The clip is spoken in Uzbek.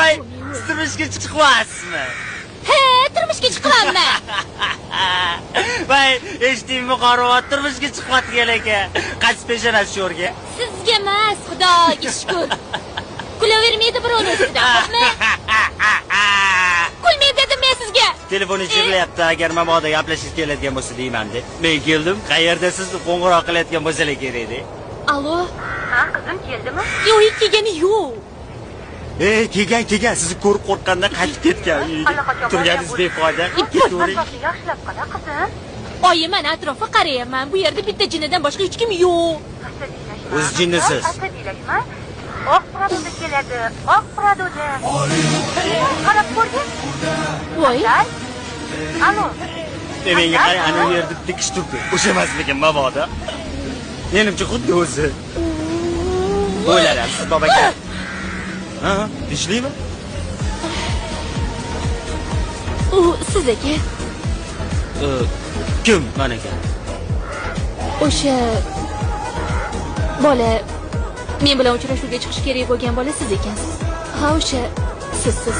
Voy, turmushga chiqyapsizmi? He, turmushga chiqyapman. Voy, eshitdingmi qorovat turmushga chiqyapti ekan. Qaysi peshonasi sho'rga? Sizga emas, Xudoga shukr. Kulavermaydi birovning ustidan, xo'pmi? Kulmay dedim men sizga. Telefoni chirlayapti, agar mabodo gaplashish keladigan bo'lsa deyman-da. Men keldim, qayerda siz qo'ng'iroq qilayotgan bo'lsalar kerak-da. Allo? Ha, qizim keldimi? Yo'q, kelgani yo'q. Kelgan, sizni ko'rib qo'rqqanda qaytib ketgan. Turganingiz befoyda. Ketavering. Yaxshilab qara, qizim. Oyi, men atrofga qarayapman. Bu yerda bitta jinnidan boshqa hech kim yo'q. O'z jinnisiz. Asabiylashmang. Oq pradoda keladi. Oq pradoda. Qarab ko'rgin. Voy. Alo. Menga qarang, ana u yerda tikish turibdi. O'sha emasmikin mabodo? Menimcha xuddi o'zi. O'ylarsiz, boboga. Ha, ishlaymi? U siz aka. Kim mana ekan? O'sha bola men bilan uchrashuvga chiqish kerak bo'lgan bola siz ekansiz. Ha, o'sha siz.